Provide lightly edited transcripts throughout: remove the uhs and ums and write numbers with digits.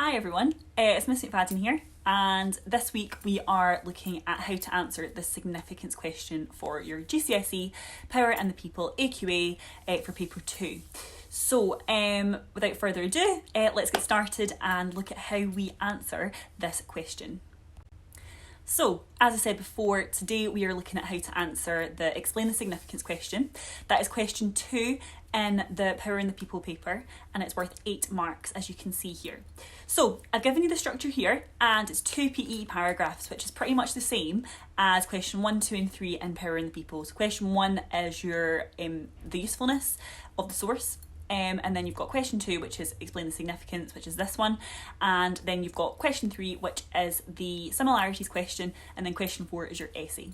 Hi everyone, it's Miss McFadden here, and this week we are looking at how to answer the significance question for your GCSE Power and the People AQA for paper 2. So without further ado, let's get started and look at how we answer this question. So, as I said before, today we are looking at how to answer the Explain the Significance question. That is question 2 in the Power and the People paper, and it's worth 8 marks, as you can see here. So, I've given you the structure here, and it's 2 PE paragraphs, which is pretty much the same as question 1, 2 and 3 in Power and the People. So question 1 is your the usefulness of the source. And then you've got question 2, which is explain the significance, which is this one. And then you've got question 3, which is the similarities question. And then question 4 is your essay.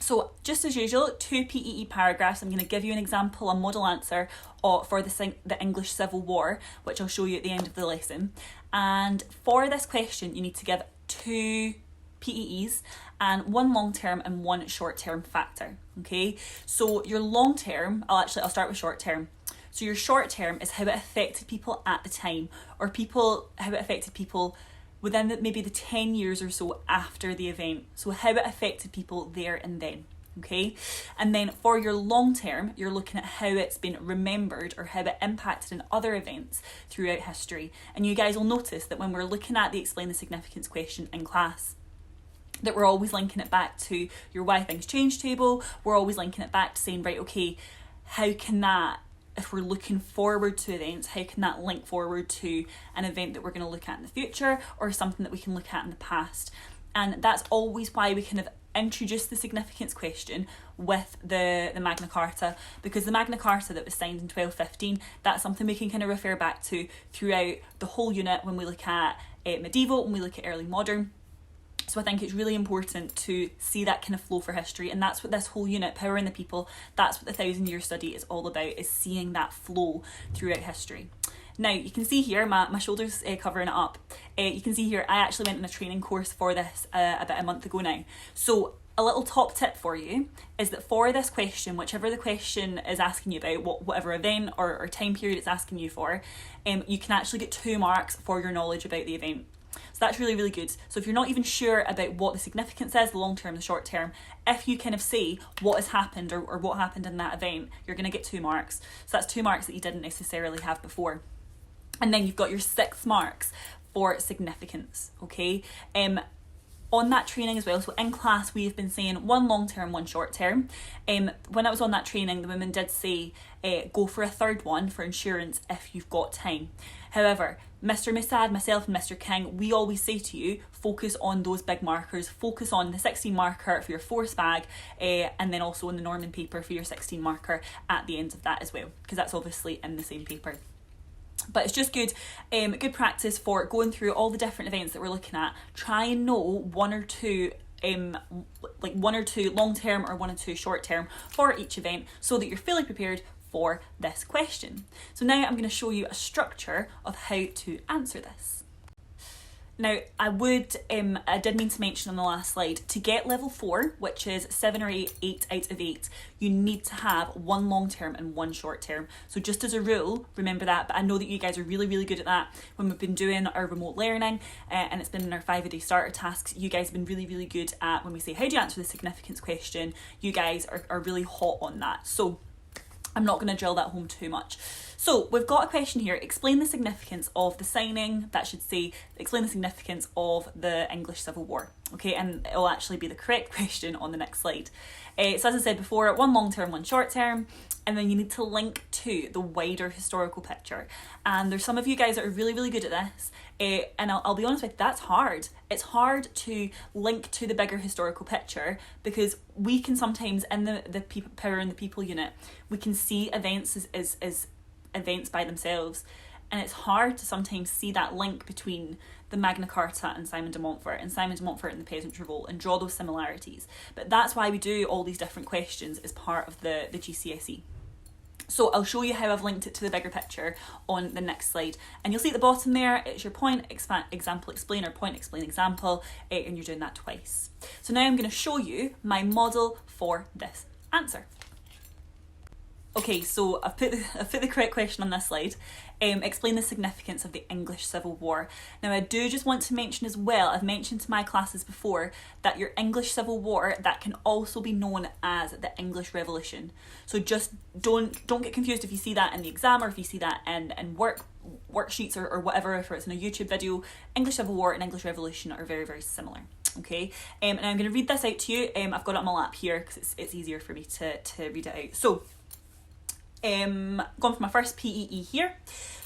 So just as usual, 2 PE paragraphs. I'm going to give you an example, a model answer for the English Civil War, which I'll show you at the end of the lesson. And for this question, you need to give 2 PEEs and 1 long-term and 1 short-term factor. Okay, so your long-term, I'll start with short-term. So your short term is how it affected people at the time, or how it affected people within maybe the 10 years or so after the event. So how it affected people there and then, okay? And then for your long term, you're looking at how it's been remembered or how it impacted in other events throughout history. And you guys will notice that when we're looking at the Explain the Significance question in class, that we're always linking it back to your Why Things Change table. We're always linking it back to saying, right, okay, how can that, if we're looking forward to events, how can that link forward to an event that we're going to look at in the future or something that we can look at in the past? And that's always why we kind of introduce the significance question with the Magna Carta, because the Magna Carta that was signed in 1215, that's something we can kind of refer back to throughout the whole unit when we look at medieval, when we look at early modern. So I think it's really important to see that kind of flow for history, and that's what this whole unit, Power and the People, that's what the 1,000-year study is all about, is seeing that flow throughout history. Now, you can see here, my shoulders covering it up, you can see here I actually went on a training course for this about a month ago now. So a little top tip for you is that for this question, whichever the question is asking you about, whatever event or time period it's asking you for, you can actually get 2 marks for your knowledge about the event. So that's really, really good. So if you're not even sure about what the significance is, the long term, the short term, if you kind of say what has happened or what happened in that event, you're going to get 2 marks. So that's 2 marks that you didn't necessarily have before. And then you've got your 6 marks for significance, okay? On that training as well, so in class we have been saying 1 long term, 1 short term. When I was on that training, the women did say go for a 3rd one for insurance if you've got time. However, Mr. Musad, myself and Mr. King, we always say to you, focus on those big markers, focus on the 16 marker for your force bag, and then also on the Norman paper for your 16 marker at the end of that as well, because that's obviously in the same paper. But it's just good practice for going through all the different events that we're looking at. Try and know 1 or 2 1 or 2 long term or 1 or 2 short term for each event, so that you're fully prepared for this question. So now I'm going to show you a structure of how to answer this. Now, I did mean to mention on the last slide, to get level 4, which is 7 or 8 out of 8, you need to have 1 long term and 1 short term. So just as a rule, remember that, but I know that you guys are really, really good at that when we've been doing our remote learning, and it's been in our 5-a-day starter tasks. You guys have been really, really good at when we say, how do you answer the significance question? You guys are really hot on that. So I'm not going to drill that home too much. So we've got a question here, explain the significance of the signing, that should say, explain the significance of the English Civil War. Okay, and it'll actually be the correct question on the next slide. So as I said before, 1 long term, 1 short term, and then you need to link to the wider historical picture. And there's some of you guys that are really, really good at this, and I'll be honest with you, that's hard. It's hard to link to the bigger historical picture, because we can sometimes, in the Power and the People unit, we can see events as events by themselves, and it's hard to sometimes see that link between the Magna Carta and Simon de Montfort and the Peasants' Revolt, and draw those similarities. But that's why we do all these different questions as part of the GCSE. So I'll show you how I've linked it to the bigger picture on the next slide. And you'll see at the bottom there, it's your point, example, explain, or point, explain, example, and you're doing that twice. So now I'm going to show you my model for this answer. Okay, so I've put the correct question on this slide. explain the significance of the English Civil War. Now I do just want to mention as well, I've mentioned to my classes before, that your English Civil War, that can also be known as the English Revolution. So just don't get confused if you see that in the exam, or if you see that in worksheets or whatever, if it's in a YouTube video. English Civil War and English Revolution are very, very similar. Okay, and I'm going to read this out to you. I've got it on my lap here because it's easier for me to read it out. So, going for my first PEE here.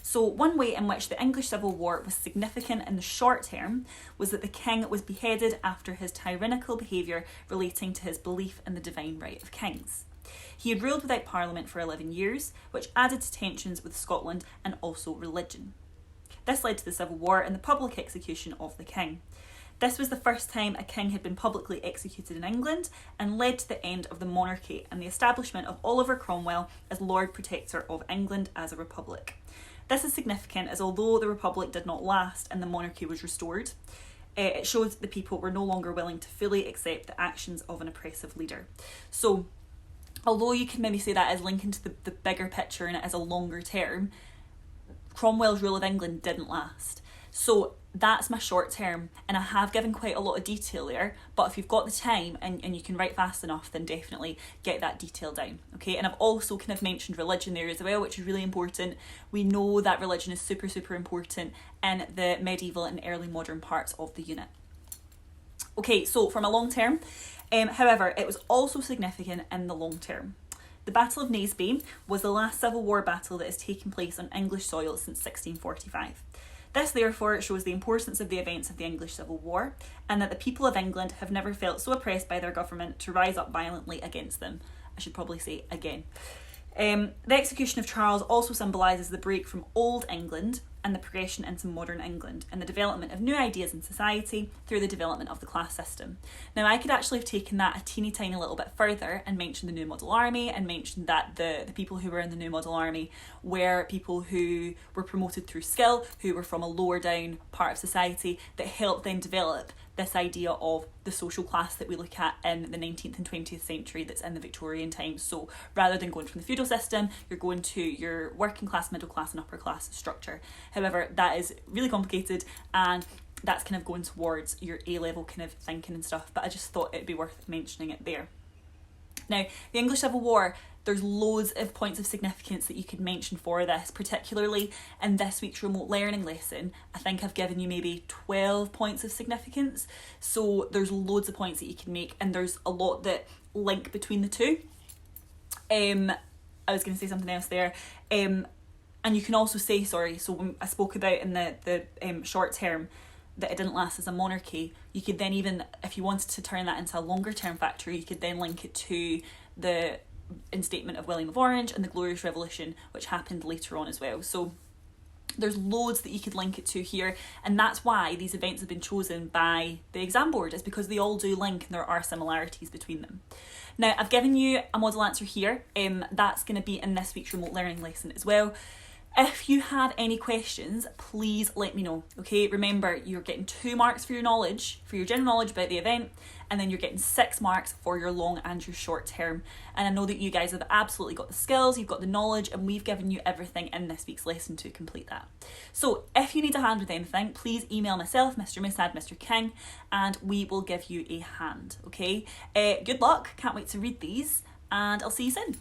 So one way in which the English Civil War was significant in the short term was that the king was beheaded after his tyrannical behaviour relating to his belief in the divine right of kings. He had ruled without parliament for 11 years, which added to tensions with Scotland and also religion. This led to the Civil War and the public execution of the king. This was the first time a king had been publicly executed in England, and led to the end of the monarchy and the establishment of Oliver Cromwell as Lord Protector of England as a republic. This is significant as although the republic did not last and the monarchy was restored, it shows the people were no longer willing to fully accept the actions of an oppressive leader. So, although you can maybe say that as linking to the bigger picture and it as a longer term, Cromwell's rule of England didn't last. So that's my short term, and I have given quite a lot of detail there, but if you've got the time and you can write fast enough, then definitely get that detail down, okay? And I've also kind of mentioned religion there as well, which is really important. We know that religion is super, super important in the medieval and early modern parts of the unit. Okay, so for my long term, however, it was also significant in the long term. The Battle of Naseby was the last Civil War battle that has taken place on English soil since 1645. This therefore shows the importance of the events of the English Civil War, and that the people of England have never felt so oppressed by their government to rise up violently against them. I should probably say again. The execution of Charles also symbolises the break from old England and the progression into modern England, and the development of new ideas in society through the development of the class system. Now I could actually have taken that a teeny tiny little bit further and mentioned the New Model Army, and mentioned that the people who were in the New Model Army were people who were promoted through skill, who were from a lower down part of society, that helped then develop this idea of the social class that we look at in the 19th and 20th century that's in the Victorian times. So rather than going from the feudal system, you're going to your working class, middle class and upper class structure. However, that is really complicated, and that's kind of going towards your A-level kind of thinking and stuff, but I just thought it'd be worth mentioning it there. Now, the English Civil War, there's loads of points of significance that you could mention for this, particularly in this week's remote learning lesson. I think I've given you maybe 12 points of significance, so there's loads of points that you can make, and there's a lot that link between the two. I was going to say something else there. And you can also say, so when I spoke about in the short term that it didn't last as a monarchy, you could then even, if you wanted to turn that into a longer term factor, you could then link it to the instatement of William of Orange and the Glorious Revolution, which happened later on as well. So there's loads that you could link it to here, and that's why these events have been chosen by the exam board, is because they all do link and there are similarities between them. Now, I've given you a model answer here, that's going to be in this week's remote learning lesson as well. If you have any questions, please let me know, okay? Remember, you're getting 2 marks for your knowledge, for your general knowledge about the event, and then you're getting 6 marks for your long and your short term. And I know that you guys have absolutely got the skills, you've got the knowledge, and we've given you everything in this week's lesson to complete that. So if you need a hand with anything, please email myself, Mr. Musad, Mr. King, and we will give you a hand, okay? Good luck, can't wait to read these, and I'll see you soon.